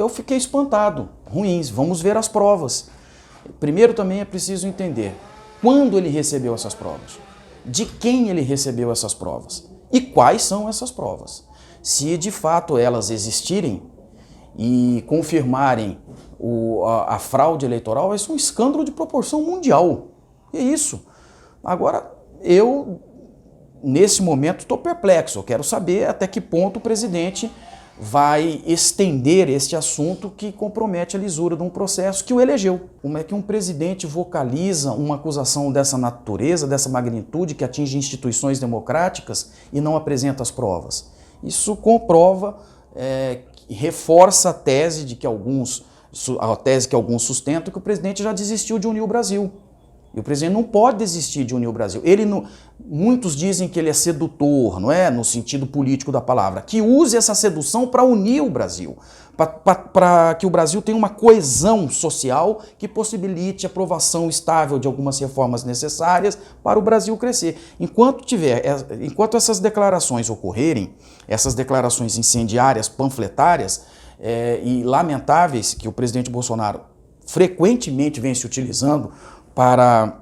eu fiquei espantado. Ruins, vamos ver as provas. Primeiro também é preciso entender quando ele recebeu essas provas, de quem ele recebeu essas provas e quais são essas provas. Se de fato elas existirem e confirmarem a fraude eleitoral, isso é um escândalo de proporção mundial. E é isso. Agora, eu, nesse momento, estou perplexo. Eu quero saber até que ponto o presidente vai estender este assunto que compromete a lisura de um processo que o elegeu. Como é que um presidente vocaliza uma acusação dessa natureza, dessa magnitude, que atinge instituições democráticas e não apresenta as provas? Isso comprova, reforça a tese que alguns sustentam, que o presidente já desistiu de unir o Brasil. E o presidente não pode desistir de unir o Brasil. Muitos dizem que ele é sedutor, não é? No sentido político da palavra. Que use essa sedução para unir o Brasil, para que o Brasil tenha uma coesão social que possibilite a aprovação estável de algumas reformas necessárias para o Brasil crescer. Enquanto essas declarações ocorrerem, essas declarações incendiárias, panfletárias e lamentáveis que o presidente Bolsonaro frequentemente vem se utilizando para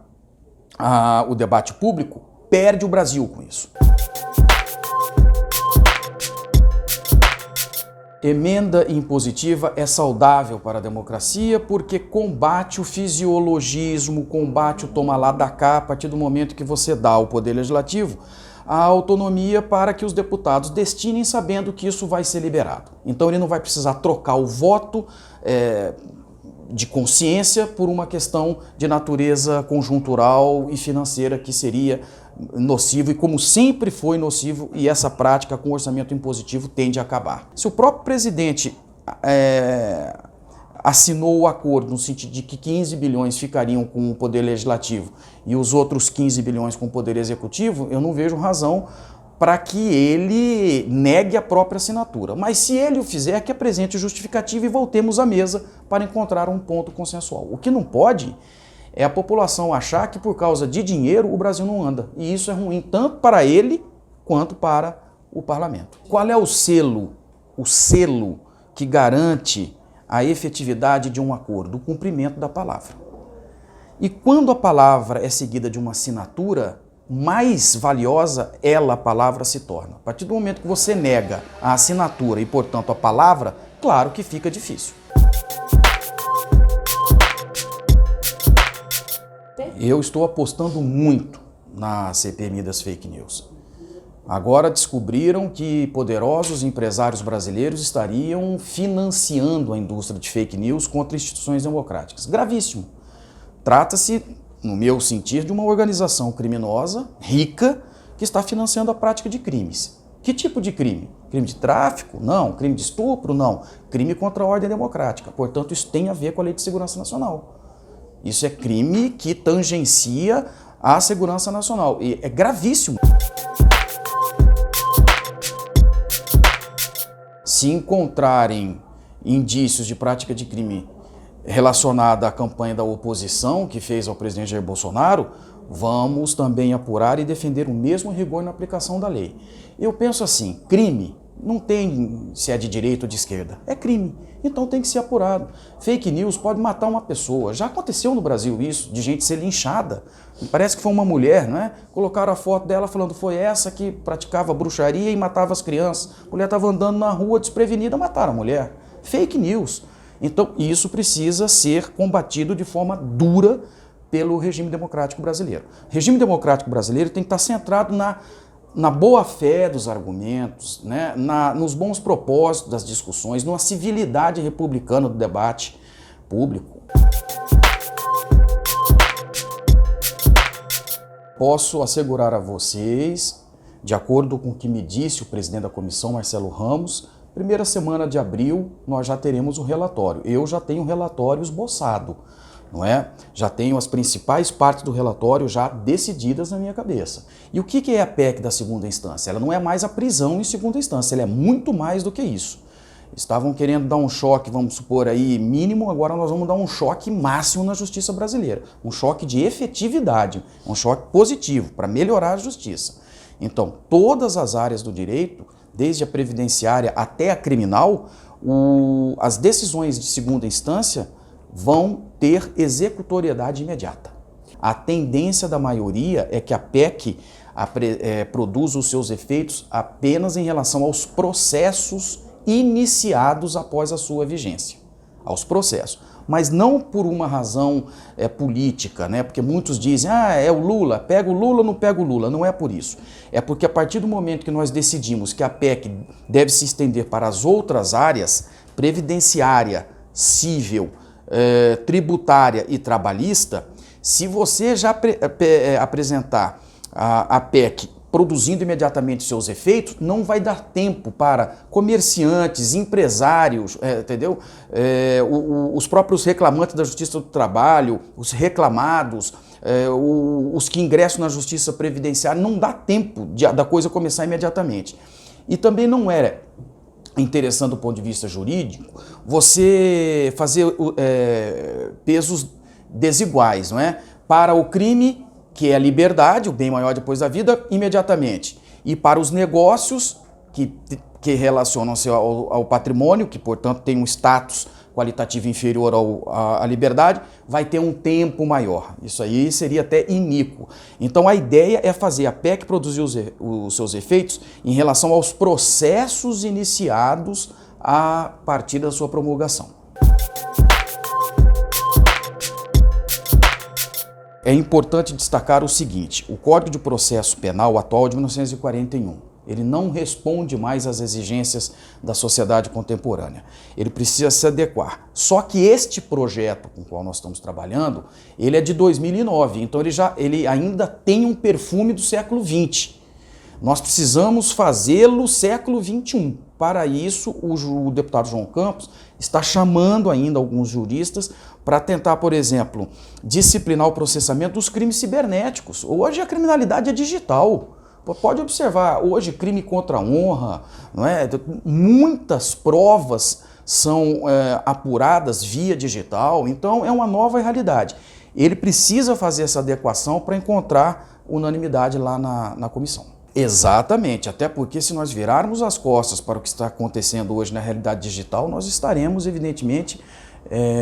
o debate público, perde o Brasil com isso. Emenda impositiva é saudável para a democracia porque combate o fisiologismo, combate o toma lá da cá a partir do momento que você dá ao Poder Legislativo a autonomia para que os deputados destinem sabendo que isso vai ser liberado. Então ele não vai precisar trocar o voto de consciência por uma questão de natureza conjuntural e financeira que seria nocivo e como sempre foi nocivo, e essa prática com orçamento impositivo tende a acabar. Se o próprio presidente assinou o acordo no sentido de que 15 bilhões ficariam com o Poder Legislativo e os outros 15 bilhões com o Poder Executivo, eu não vejo razão para que ele negue a própria assinatura. Mas se ele o fizer, que apresente justificativa e voltemos à mesa para encontrar um ponto consensual. O que não pode é a população achar que por causa de dinheiro o Brasil não anda. E isso é ruim tanto para ele quanto para o parlamento. Qual é o selo que garante a efetividade de um acordo? O cumprimento da palavra. E quando a palavra é seguida de uma assinatura, mais valiosa a palavra se torna. A partir do momento que você nega a assinatura e, portanto, a palavra, claro que fica difícil. Eu estou apostando muito na CPMI das fake news. Agora descobriram que poderosos empresários brasileiros estariam financiando a indústria de fake news contra instituições democráticas. Gravíssimo. Trata-se, no meu sentir, de uma organização criminosa, rica, que está financiando a prática de crimes. Que tipo de crime? Crime de tráfico? Não. Crime de estupro? Não. Crime contra a ordem democrática. Portanto, isso tem a ver com a Lei de Segurança Nacional. Isso é crime que tangencia a segurança nacional. E é gravíssimo. Se encontrarem indícios de prática de crime relacionada à campanha da oposição que fez ao presidente Jair Bolsonaro, vamos também apurar e defender o mesmo rigor na aplicação da lei. Eu penso assim, crime não tem se é de direita ou de esquerda, é crime, então tem que ser apurado. Fake news pode matar uma pessoa, já aconteceu no Brasil isso, de gente ser linchada, parece que foi uma mulher, né? Colocaram a foto dela falando foi essa que praticava bruxaria e matava as crianças, a mulher estava andando na rua desprevenida, mataram a mulher. Fake news. Então, isso precisa ser combatido de forma dura pelo regime democrático brasileiro. O regime democrático brasileiro tem que estar centrado na boa-fé dos argumentos, né? Nos bons propósitos das discussões, numa civilidade republicana do debate público. Posso assegurar a vocês, de acordo com o que me disse o presidente da comissão, Marcelo Ramos, primeira semana de abril nós já teremos o relatório. Eu já tenho o relatório esboçado, não é? Já tenho as principais partes do relatório já decididas na minha cabeça. E o que é a PEC da segunda instância? Ela não é mais a prisão em segunda instância, ela é muito mais do que isso. Estavam querendo dar um choque, vamos supor aí, mínimo, agora nós vamos dar um choque máximo na justiça brasileira. Um choque de efetividade, um choque positivo para melhorar a justiça. Então, todas as áreas do direito, desde a previdenciária até a criminal, as decisões de segunda instância vão ter executoriedade imediata. A tendência da maioria é que a PEC produza os seus efeitos apenas em relação aos processos iniciados após a sua vigência. Aos processos. Mas não por uma razão política, né? Porque muitos dizem, é o Lula, pega o Lula ou não pega o Lula. Não é por isso. É porque a partir do momento que nós decidimos que a PEC deve se estender para as outras áreas, previdenciária, civil, tributária e trabalhista, se você já apresentar a PEC produzindo imediatamente seus efeitos, não vai dar tempo para comerciantes, empresários, entendeu? Os próprios reclamantes da Justiça do Trabalho, os reclamados, os que ingressam na Justiça Previdenciária, não dá tempo da coisa começar imediatamente. E também não era interessante do ponto de vista jurídico você fazer pesos desiguais, não é? Para o crime, que é a liberdade, o bem maior depois da vida, imediatamente. E para os negócios que relacionam-se ao patrimônio, que portanto tem um status qualitativo inferior à liberdade, vai ter um tempo maior. Isso aí seria até iníquo. Então a ideia é fazer a PEC produzir os seus efeitos em relação aos processos iniciados a partir da sua promulgação. É importante destacar o seguinte, o Código de Processo Penal atual de 1941, ele não responde mais às exigências da sociedade contemporânea. Ele precisa se adequar. Só que este projeto com o qual nós estamos trabalhando, ele é de 2009, então ele ainda tem um perfume do século XX. Nós precisamos fazê-lo século XXI. Para isso, o deputado João Campos está chamando ainda alguns juristas para tentar, por exemplo, disciplinar o processamento dos crimes cibernéticos. Hoje a criminalidade é digital. Pode observar, hoje crime contra a honra, não é? Muitas provas são apuradas via digital, então é uma nova realidade. Ele precisa fazer essa adequação para encontrar unanimidade lá na comissão. Exatamente, até porque se nós virarmos as costas para o que está acontecendo hoje na realidade digital, nós estaremos, evidentemente,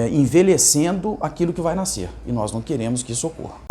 envelhecendo aquilo que vai nascer. E nós não queremos que isso ocorra.